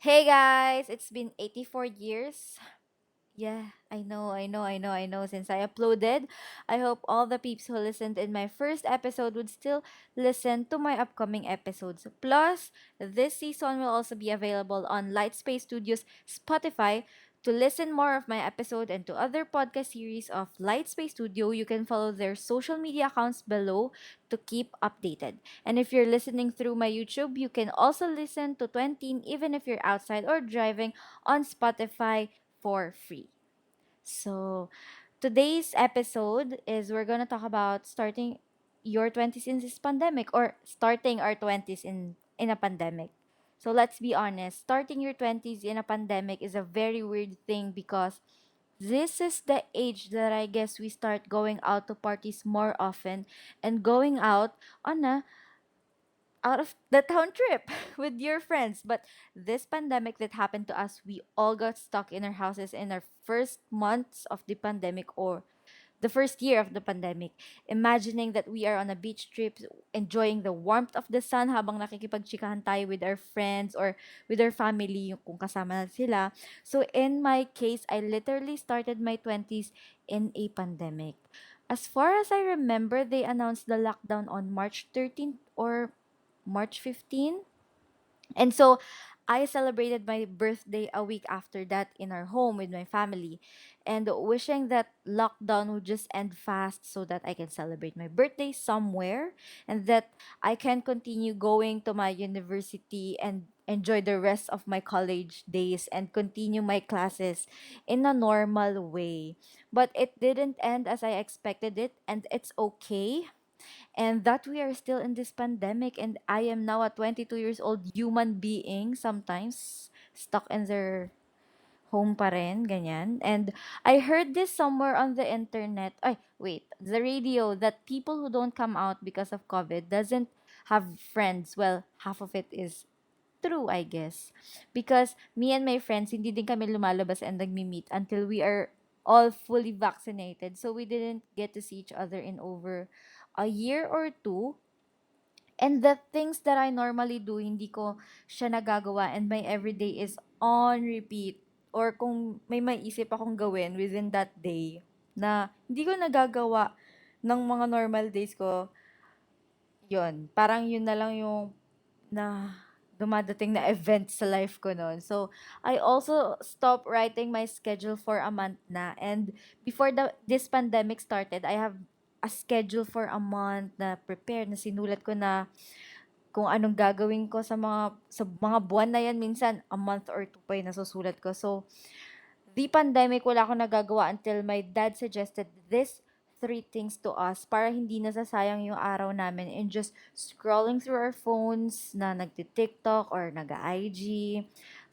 Hey guys, it's been 84 years. Yeah, I know. Since I uploaded, I hope all the peeps who listened in my first episode would still listen to my upcoming episodes. Plus, this season will also be available on Lightspace Studios Spotify. To listen more of my episode and to other podcast series of Lightspace Studio, you can follow their social media accounts below to keep updated. And if you're listening through my YouTube, you can also listen to 20 even if you're outside or driving on Spotify for free. So, today's episode is we're going to talk about starting your 20s in this pandemic or starting our 20s in a pandemic. So, let's be honest, starting your 20s in a pandemic is a very weird thing because this is the age that I guess we start going out to parties more often and going on a out of the town trip with your friends. But this pandemic that happened to us, we all got stuck in our houses in our first months of the pandemic or the first year of the pandemic. Imagining that we are on a beach trip, enjoying the warmth of the sun habang nakikipagchikahan tayo with our friends or with our family, yung kung kasama na sila. So in my case, I literally started my 20s in a pandemic. As far as I remember, they announced the lockdown on March 13th or March 15th. And so I celebrated my birthday a week after that in our home with my family and wishing that lockdown would just end fast so that I can celebrate my birthday somewhere and that I can continue going to my university and enjoy the rest of my college days and continue my classes in a normal way. But it didn't end as I expected it, and it's okay and that we are still in this pandemic and I am now a 22 years old human being sometimes stuck in their home pa rin, ganyan. And I heard this somewhere on the internet. Ay, wait, the radio that people who don't come out because of COVID doesn't have friends. Well, half of it is true, I guess. Because me and my friends, hindi din kami lumalabas and nagmi-meet until we are all fully vaccinated. So we didn't get to see each other in over a year or two. And the things that I normally do, hindi ko siya nagagawa and my everyday is on repeat. Or kung may maiisip akong gawin within that day na hindi ko nagagawa ng mga normal days ko, yun. Parang yun na lang yung na dumadating na event sa life ko noon. So, I also stopped writing my schedule for a month na. And before this pandemic started, I have a schedule for a month na prepared, na sinulat ko na kung anong gagawin ko sa mga buwan na yan. Minsan, a month or two pa yung nasusulat ko. So, the pandemic, wala akong nagagawa until my dad suggested this three things to us para hindi nasasayang yung araw namin in just scrolling through our phones na nagti-TikTok or nag-IG.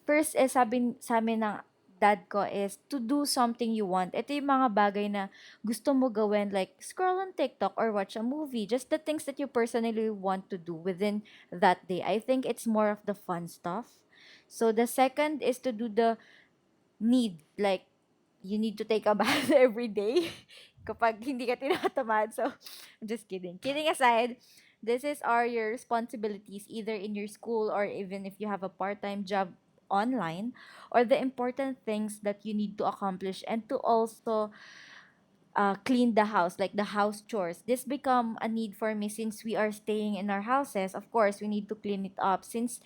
First is sabi sa amin ng dad ko is to do something you want. Ito yung mga bagay na gusto mo gawin like scroll on TikTok or watch a movie. Just the things that you personally want to do within that day. I think it's more of the fun stuff. So the second is to do the need, like, you need to take a bath every day kapag hindi ka tinatamad. So, I'm just kidding. Kidding aside, this is are your responsibilities either in your school or even if you have a part-time job online or the important things that you need to accomplish and to also clean the house, like the house chores. This become a need for me since we are staying in our houses. Of course, we need to clean it up since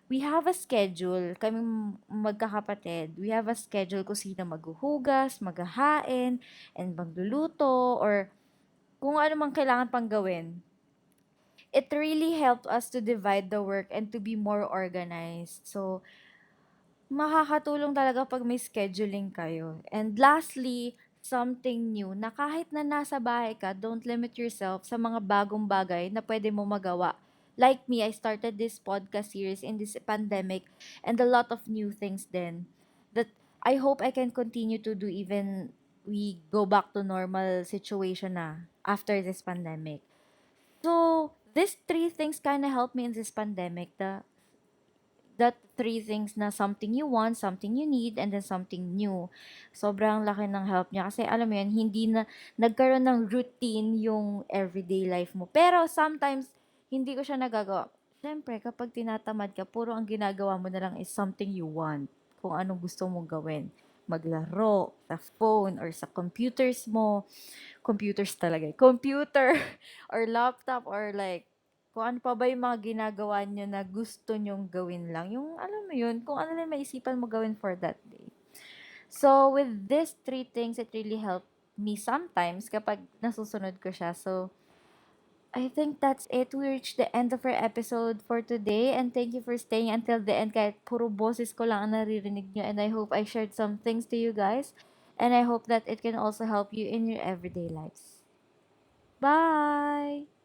we have a schedule. Kaming magkakapatid, we have a schedule kung sino maghuhugas, maghahain, and magluluto, or kung ano mang kailangan pang gawin. It really helped us to divide the work and to be more organized. So, makakatulong talaga 'pag may scheduling kayo. And lastly, something new na kahit na nasa bahay ka, don't limit yourself sa mga bagong bagay na pwede mo magawa. Like me, I started this podcast series in this pandemic and a lot of new things then that I hope I can continue to do even we go back to normal situation na after this pandemic. So, these three things kind of helped me in this pandemic. That three things na something you want, something you need, and then something new. Sobrang laki ng help niya kasi alam mo yun, hindi na nagkaroon ng routine yung everyday life mo. Pero sometimes, hindi ko siya nagagawa. Siyempre kapag tinatamad ka puro ang ginagawa mo na lang is something you want, kung anong gusto mong gawin. Maglaro sa phone or sa computers talaga, computer or laptop or like kung ano pa ba yung mga ginagawa niyo na gusto niyong gawin lang, yung alam mo yun, kung ano lang maisipan mo gawin for that day. So, with these three things, it really helped me sometimes kapag nasusunod ko siya. So, I think that's it. We reached the end of our episode for today. And thank you for staying until the end. Kahit puro boses ko lang ang naririnig nyo. And I hope I shared some things to you guys. And I hope that it can also help you in your everyday lives. Bye!